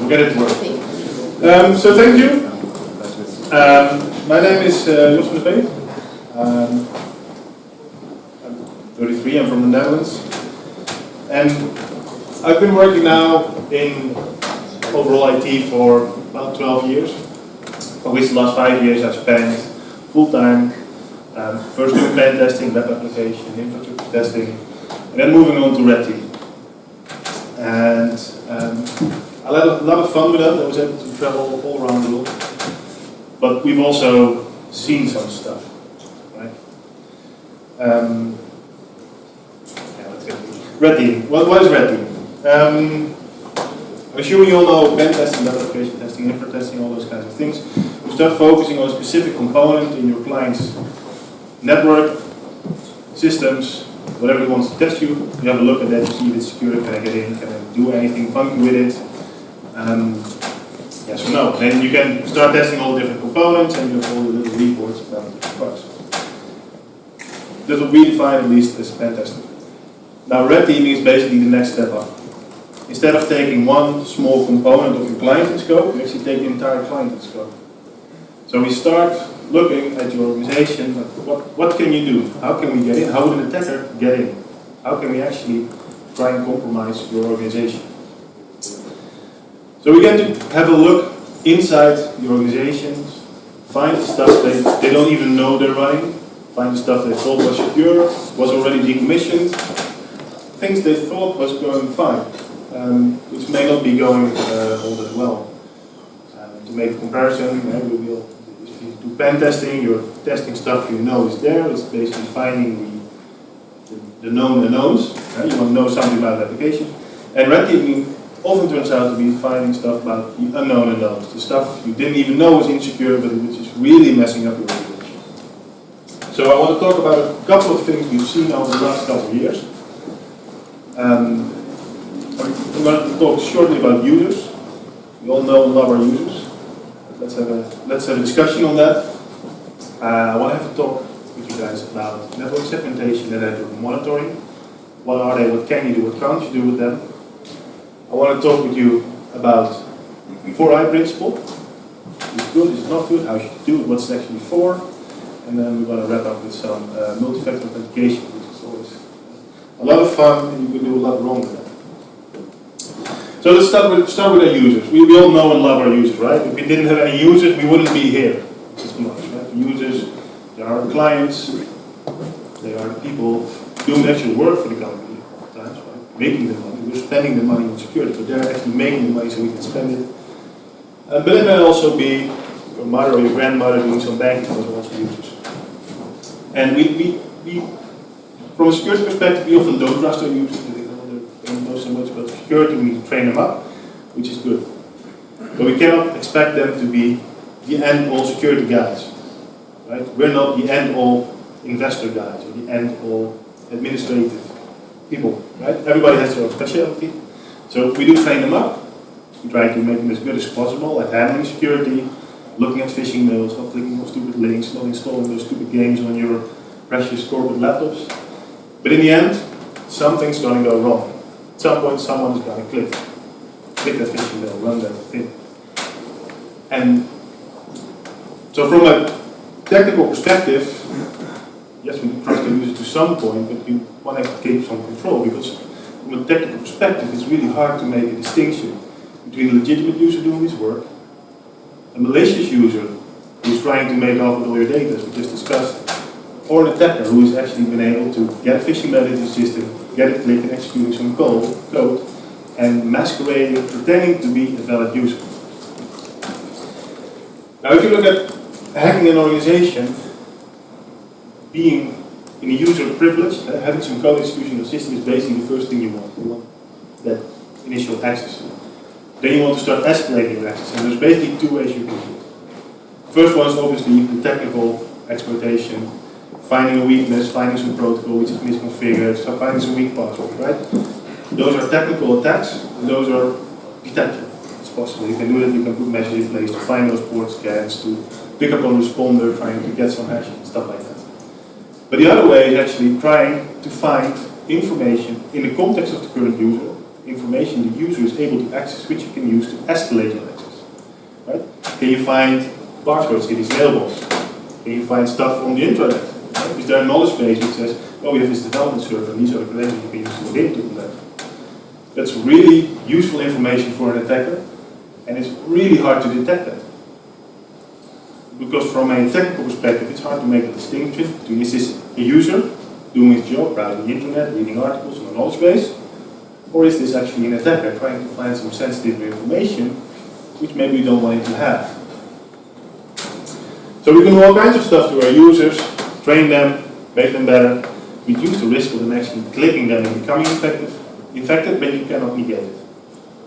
forget it work. So thank you. My name is Jos van Peet. I'm 33, I'm from the Netherlands. And I've been working now in overall IT for about 12 years. For which the last 5 years I've spent full-time, first doing pen testing, web application, infrastructure testing, and then moving on to red team. And I had a lot of fun with that. I was able to travel all around the world. But we've also seen some stuff, right? Red team. What is red team? I'm assuming you all know pen testing, web application testing, infra testing, all those kinds of things. You start focusing on a specific component in your client's network, systems, whatever he wants to test you. You have a look at that, you see if it's secure, can I get in, can I do anything funky with it? Yes or no. Then you can start testing all the different components and you have all the little reports about the different parts. That's what we define at least as pen testing. Now red teaming is basically the next step up. Instead of taking one small component of your client in scope, you actually take the entire client in scope. So we start looking at your organization, what can you do? How can we get in? How would an attacker get in? How can we actually try and compromise your organization? So we get to have a look inside your organizations, find the stuff they don't even know they're running, find the stuff they thought was secure, was already decommissioned, things they thought was going fine, which may not be going all that well. To make a comparison, if you do pen testing, you're testing stuff you know is there. It's basically finding the known unknowns. You want to know something about the application. And red teaming often turns out to be finding stuff about the unknown unknowns, the stuff you didn't even know was insecure, but which is really messing up your organization. So I want to talk about a couple of things we've seen over the last couple of years. I'm going to talk shortly about users. We all know and love our users. Let's have a discussion on that. I want to have a talk with you guys about network segmentation and network monitoring. What are they? What can you do? What can't you do with them? I want to talk with you about 4I principle. Is good, is not good, how should you do it, what's it actually for? And then we're going to wrap up with some multi-factor authentication, which is always a lot of fun and you can do a lot wrong with that. So let's start with our users. We all know and love our users, right? If we didn't have any users, we wouldn't be here this much, right? The users, they are our clients, they are the people doing the actual work for the company all the times, right? Making the money. We're spending the money on security, but they're actually making the money so we can spend it. But it may also be your mother or your grandmother doing some banking, those are also users. And we from a security perspective, we often don't trust our users. They don't know so much about security, we need to train them up, which is good. But we cannot expect them to be the end-all security guys. Right? We're not the end-all investor guys or the end-all administrative people. Right? Everybody has their own specialty. So we do train them up. We try to make them as good as possible at handling security, looking at phishing mails, not clicking on stupid links, not installing those stupid games on your precious corporate laptops. But in the end, something's going to go wrong. At some point, someone is going to click that phishing mail, run that thing. And so from a technical perspective, yes, we trust the user to some point, but you want to keep some control, because from a technical perspective, it's really hard to make a distinction between a legitimate user doing his work, a malicious user who's trying to make off with all your data, as we just discussed, or an attacker who has actually been able to get a phishing mail into the system, get a click and executing some code, and masquerading, pretending to be a valid user. Now if you look at hacking an organization, being in a user privilege, having some code execution in the system is basically the first thing you want. You want that initial access. Then you want to start escalating your access, and there's basically two ways you can do it. First one is obviously the technical exploitation, finding a weakness, finding some protocol which is misconfigured, so finding some weak password, right? Those are technical attacks, and those are detectable. It's possible. You can do that, you can put measures in place to find those port scans, to pick up on a responder, trying to get some action, stuff like that. But the other way is actually trying to find information in the context of the current user, information the user is able to access, which you can use to escalate your access. Right? Can you find passwords in his mailbox? Can you find stuff on the intranet? Right? Is there a knowledge base which says, oh, we have this development server and these are the credentials you can use to log into that? That's really useful information for an attacker, and it's really hard to detect that. Because from a technical perspective, it's hard to make a distinction between is this a user doing his job, browsing the internet, reading articles on a knowledge base, or is this actually an attacker trying to find some sensitive information which maybe we don't want him to have. So we can do all kinds of stuff to our users, train them, make them better, reduce the risk of them actually clicking them and becoming infected, but you cannot negate it.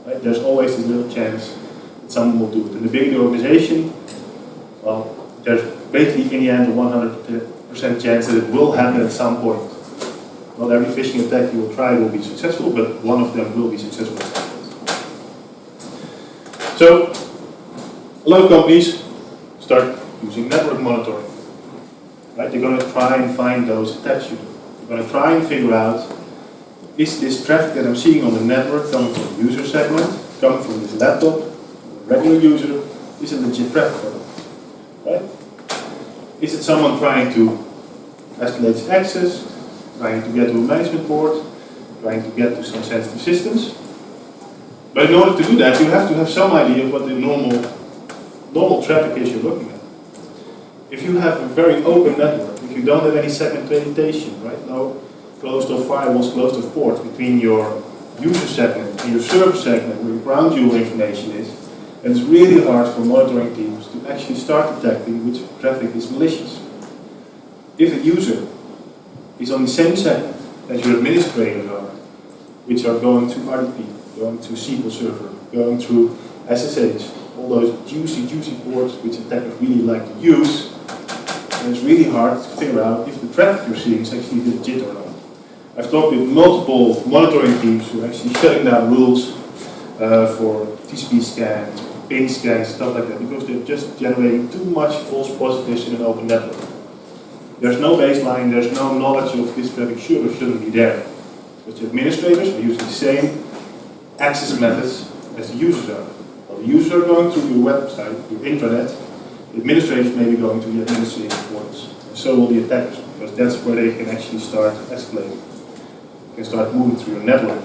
Right? There's always this little chance that someone will do it. And the bigger the organization, well, there's basically in the end a 100% chance that it will happen at some point. Not every phishing attack you will try will be successful, but one of them will be successful at some point. So, a lot of companies start using network monitoring. Right? They're going to try and find those attacks. They're going to try and figure out, is this traffic that I'm seeing on the network coming from the user segment, coming from this laptop, from a regular user, is it legit traffic or not? Right? Is it someone trying to escalate his access, trying to get to a management board, trying to get to some sensitive systems? But in order to do that, you have to have some idea of what the normal traffic is you're looking at. If you have a very open network, if you don't have any segmentation, right? No closed off firewalls, closed off ports between your user segment and your server segment where your ground jewel information is, and it's really hard for monitoring teams to actually start detecting which traffic is malicious. If a user is on the same segment as your administrators are, which are going through RDP, going through SQL Server, going through SSH, all those juicy ports which attackers really like to use, and it's really hard to figure out if the traffic you're seeing is actually legit or not. I've talked with multiple monitoring teams who are actually shutting down rules for TCP scans, PIN scans, stuff like that, because they're just generating too much false positives in an open network. There's no baseline, there's no knowledge of this traffic should or shouldn't be there. Because the administrators are using the same access methods as the users are. While the users are going through your website, your intranet, the administrators may be going to the administrative portals. And so will the attackers, because that's where they can actually start escalating. They can start moving through your network.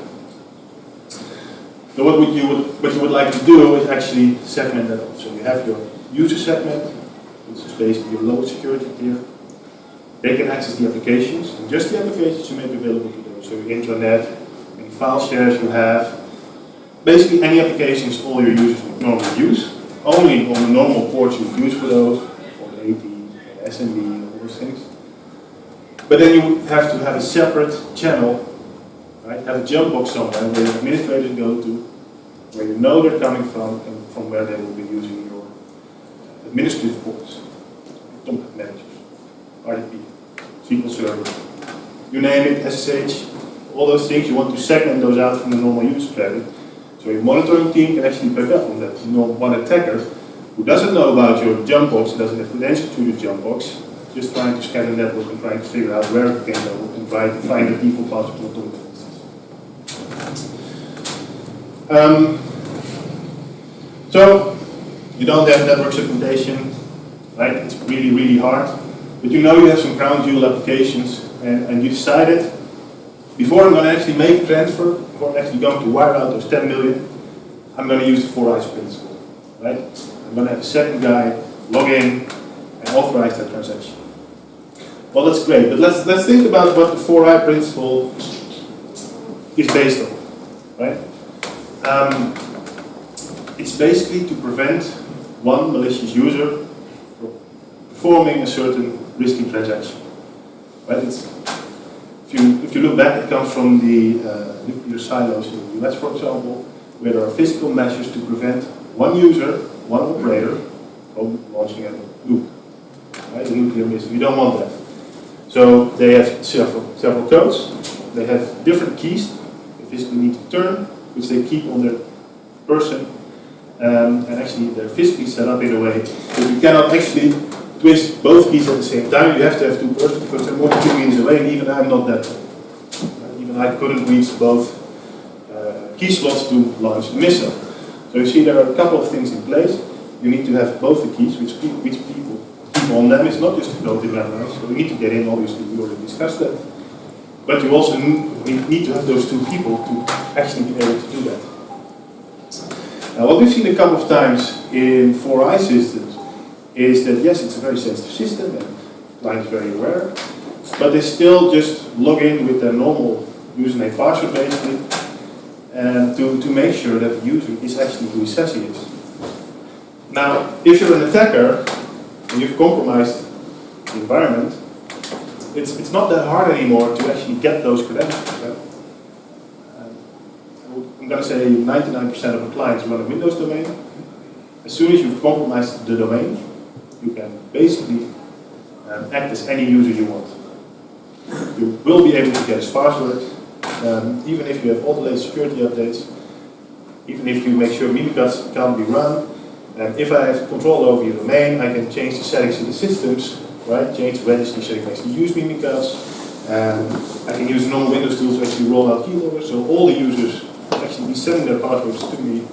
So what you would like to do is actually segment that up. So you have your user segment, which is basically your low security tier. They can access the applications, and just the applications you make available to them. So your intranet, any file shares you have, basically any applications all your users would normally use, only on the normal ports you would use for those, for the AT, the SMB, and all those things. But then you would have to have a separate channel, right? Have a jump box somewhere where your administrators go to, where you know they're coming from, and from where they will be using your administrative ports, Tomcat managers, RDP, SQL Server, you name it, SSH, all those things, you want to segment those out from the normal user traffic. So your monitoring team can actually pick up on that. You know, one attacker who doesn't know about your jump box, doesn't have credentials to the jump box, just trying to scan the network and trying to figure out where it can go and try to find the default password for Tomcat. So you don't have network segmentation, right? It's really, really hard. But you know you have some crown jewel applications, and you decided, before I'm going to actually make a transfer, before I'm actually going to wire out those 10 million, I'm going to use the 4 eyes principle, right? I'm going to have a second guy log in and authorize that transaction. Well, that's great, but let's think about what the 4 eye principle is based on, right? It's basically to prevent one malicious user from performing a certain risky transaction, right? If you look back, it comes from the nuclear silos in the US, for example, where there are physical measures to prevent one user, one operator, from launching a nuke, right? The nuclear missile. You don't want that. So they have several codes. They have different keys they physically need to turn, which they keep on their person, and actually they're physically set up in a way that you cannot actually twist both keys at the same time. You have to have 2 persons because they're more than 2 meters away, and even I'm not that tall. Even I couldn't reach both key slots to launch the missile. So you see there are a couple of things in place. You need to have both the keys, which people on them. It's not just to go to memorize. So you need to get in, obviously, we already discussed that. But you also need to have those two people to actually be able to do that. Now, what we've seen a couple of times in 4i systems is that, yes, it's a very sensitive system and the client is very aware, but they still just log in with their normal username password, basically, and to make sure that the user is actually who he says he is. Now, if you're an attacker and you've compromised the environment, it's not that hard anymore to actually get those credentials. Right? I'm going to say 99% of the clients run a Windows domain. As soon as you've compromised the domain, you can basically act as any user you want. You will be able to get his password, even if you have all the latest security updates, even if you make sure Mimikatz can't be run. If I have control over your domain, I can change the settings in the systems, right? Change the registry so you can actually use Mimikatz. I can use normal Windows tools to actually roll out keyloggers, so all the users actually be sending their passwords to me.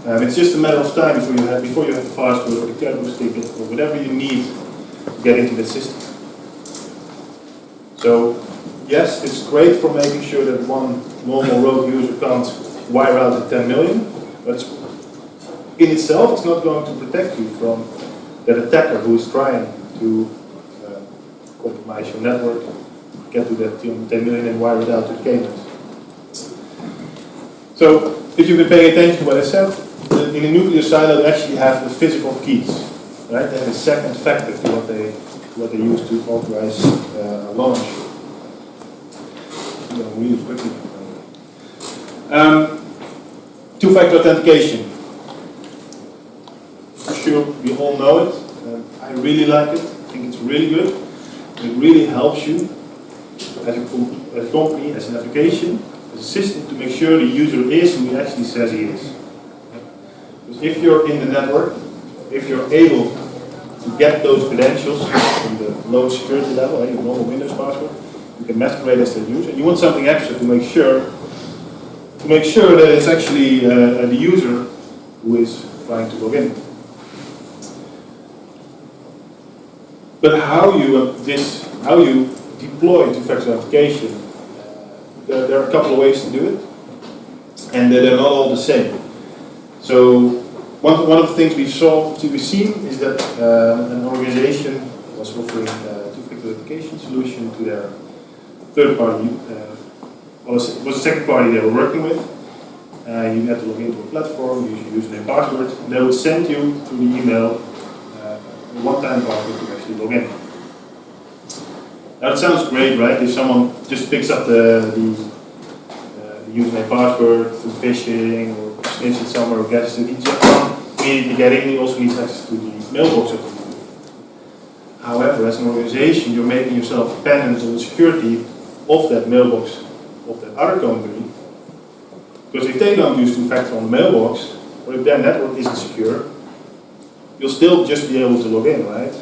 It's just a matter of time before you have the password or the Kerberos ticket or whatever you need to get into that system. So, yes, it's great for making sure that one normal rogue user can't wire out the 10 million, but in itself, it's not going to protect you from that attacker who is trying to compromise your network, get to that 10 million and wire it out to the Caymans. So, if you've been paying attention to what I said, in a nuclear silo they actually have the physical keys, right? They have a second factor to what they use to authorize a launch. Really quickly. Two-factor authentication. For sure, we all know it. I really like it. I think it's really good. It really helps you as a company, as an application, as a system to make sure the user is who he actually says he is. Because if you're in the network, if you're able to get those credentials from the low security level, your normal Windows password, you can masquerade as the user. You want something extra to make sure that it's actually the user who is trying to log in. But how you deploy two-factor authentication, there are a couple of ways to do it, and they're not all the same. So one of the things we've seen is that an organization was offering a two-factor authentication solution to their third party, was a second party they were working with. You had to log into a platform, use your username and password, and they would send you through the email a one-time password to actually log in. Now it sounds great, right? If someone just picks up the username and password through phishing or sniffs it somewhere or gets it, he just can't immediately get in, he also needs access to the mailbox of the user. However, as an organization, you're making yourself dependent on the security of that mailbox of that other company, because if they don't use two-factor on the mailbox, or if their network isn't secure, you'll still just be able to log in, right?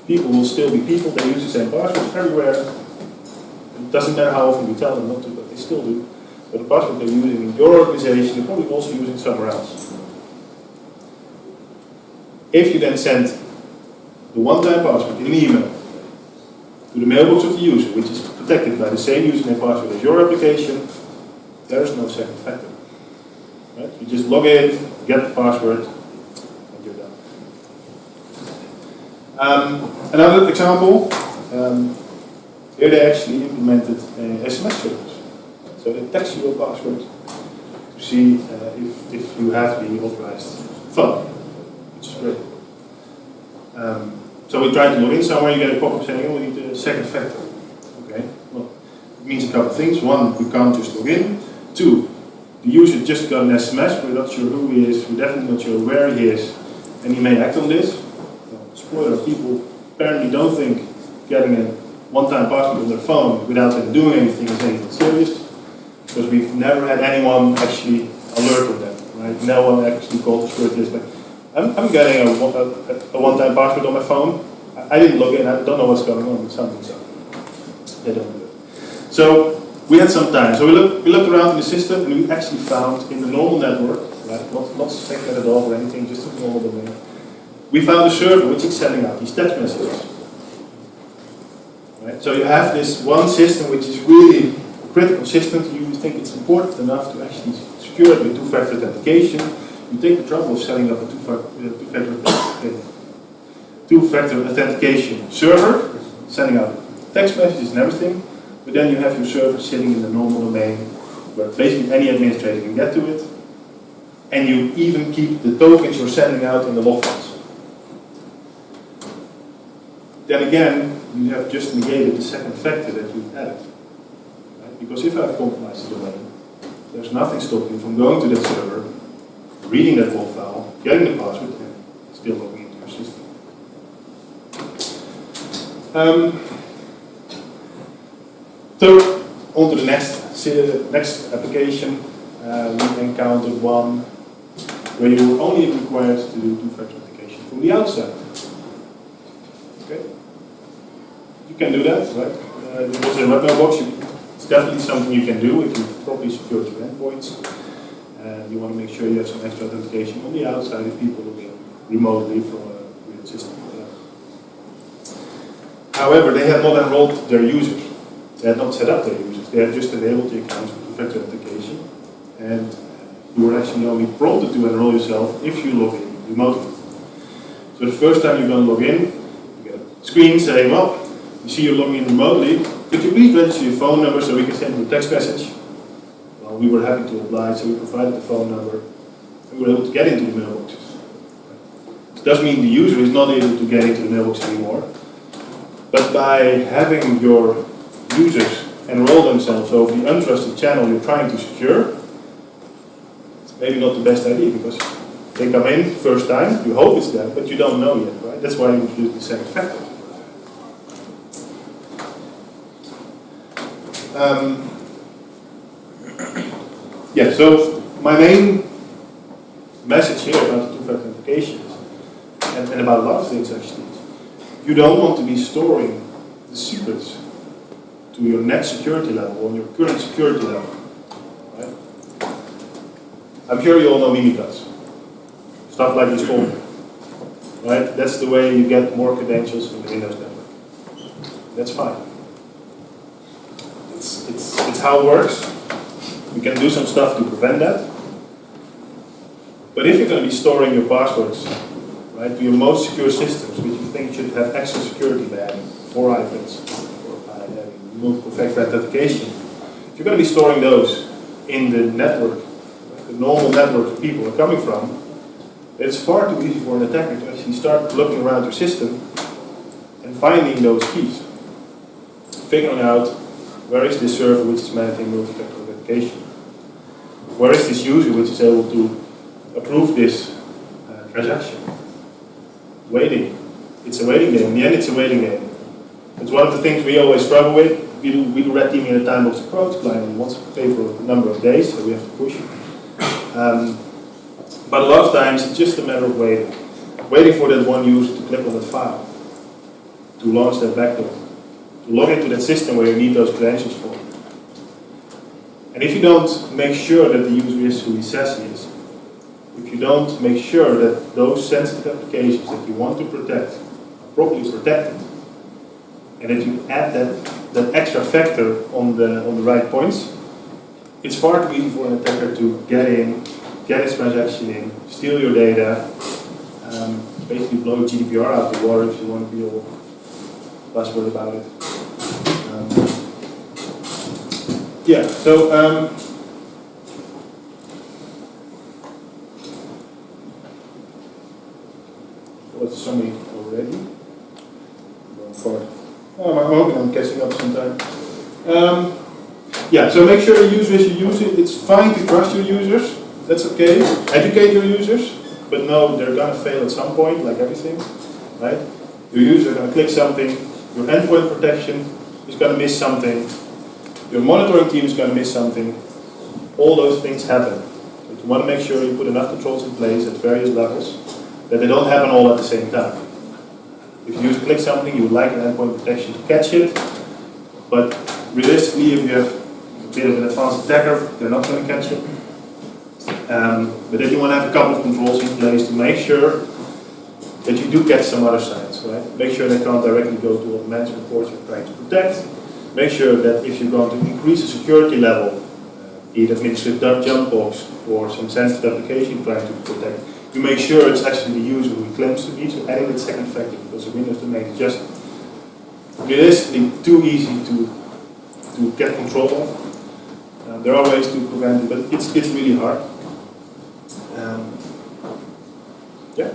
People will still be people, they use the same password everywhere. It doesn't matter how often you tell them not to, but they still do. But the password they're using in your organization, they're probably also using somewhere else. If you then send the one-time password in an email to the mailbox of the user, which is protected by the same username and password as your application, there is no second factor. Right? You just log in, get the password, and you're done. Another example, here they actually implemented an SMS service. So they text you a password to see if you have the authorized phone, which is great. So we try to log in somewhere, you get a pop-up saying, oh, we need a second factor. Okay, well, it means a couple of things. One, we can't just log in. Two, the user just got an SMS, we're not sure who he is, we're definitely not sure where he is, and he may act on this. Spoiler, people apparently don't think getting a one-time password on their phone without them doing anything is anything serious, because we've never had anyone actually alert on that, right? No one actually called the security list, but I'm getting a one-time password on my phone. I didn't log in, I don't know what's going on with something, so they don't do it. So we had some time. So we looked around in the system and we actually found in the normal network, right, not segmented off or anything, just a normal domain, we found a server which is sending out these text messages. Right? So you have this one system which is really a critical system to you. You think it's important enough to actually secure it with two-factor authentication. You take the trouble of setting up a two-factor authentication server, sending out text messages and everything, but then you have your server sitting in the normal domain where basically any administrator can get to it, and you even keep the tokens you're sending out in the log files. Then again, you have just negated the second factor that you've added. Right? Because if I've compromised the domain, there's nothing stopping you from going to that server, reading that log file, getting the password, and still logging into your system. So, on to the next application, we encountered one where you were only required to do two-factor authentication from the outside. Okay? You can do that, right? There was a web mailbox. It's definitely something you can do if you've properly secured your endpoints. And you want to make sure you have some extra authentication on the outside if people look in remotely from a real system. However, they had not enrolled their users. They had not set up their users. They had just enabled the accounts for two-factor authentication. And you were actually only prompted to enroll yourself if you log in remotely. So the first time you're going to log in, you get a screen saying, well, you see you're logging in remotely. Could you please register your phone number so we can send you a text message? Well, we were happy to oblige, so we provided the phone number. And we were able to get into the mailboxes. It does mean the user is not able to get into the mailbox anymore. But by having your users enroll themselves over the untrusted channel you're trying to secure, it's maybe not the best idea because they come in first time, you hope it's them, but you don't know yet, right? That's why you introduce the second factor. Yeah, so my main message here about the two-factor authentication and about a lot of things actually, you don't want to be storing the secrets to your next security level, on your current security level. Right? I'm sure you all know mimikatz. Stuff like this folder. Right? That's the way you get more credentials in the Windows network. That's fine. It's how it works. You can do some stuff to prevent that. But if you're going to be storing your passwords, right, to your most secure systems, which you think should have extra security by having 4 icons or by having multiple factor authentication, if you're going to be storing those in the network, the normal network people are coming from, it's far too easy for an attacker to actually start looking around your system and finding those keys, figuring out where is this server which is managing multi-factor authentication, where is this user which is able to approve this transaction. Waiting. It's a waiting game. In the end, it's a waiting game. It's one of the things we always struggle with. We do red teaming in a time box approach. Client wants to pay for a number of days, so we have to push. But a lot of times, it's just a matter of waiting. Waiting for that one user to click on that file, to launch that backdoor, to log into that system where you need those credentials for. And if you don't make sure that the user is who he says he is, if you don't make sure that those sensitive applications that you want to protect are properly protected, and that you add that extra factor on the right points, it's far too easy for an attacker to get in, get his transaction in, steal your data, basically blow GDPR out the water if you want to be all buzzword about it. Yeah, so what's the summary already? Going forward. Oh, I'm hoping I'm catching up sometime. Yeah, so make sure your user is your user. It's fine to trust your users. That's okay. Educate your users, but no, they're gonna fail at some point, like everything, right? Your users are gonna click something. Your endpoint protection is gonna miss something. Your monitoring team is gonna miss something. All those things happen. But you want to make sure you put enough controls in place at various levels that they don't happen all at the same time. If you user clicks something, you would like an endpoint protection to catch it, but realistically, if you have bit of an advanced attacker, they're not going to catch it. But then you want to have a couple of controls in place to make sure that you do catch some other sites, right? Make sure they can't directly go to what management reports you're trying to protect. Make sure that if you're going to increase the security level, either administrative jump box or some sensitive application you're trying to protect, you make sure it's actually the user who it claims to be, so adding that second factor because the Windows domain is just realistically too easy to get control of. There are ways to prevent it, but it's really hard. Yeah.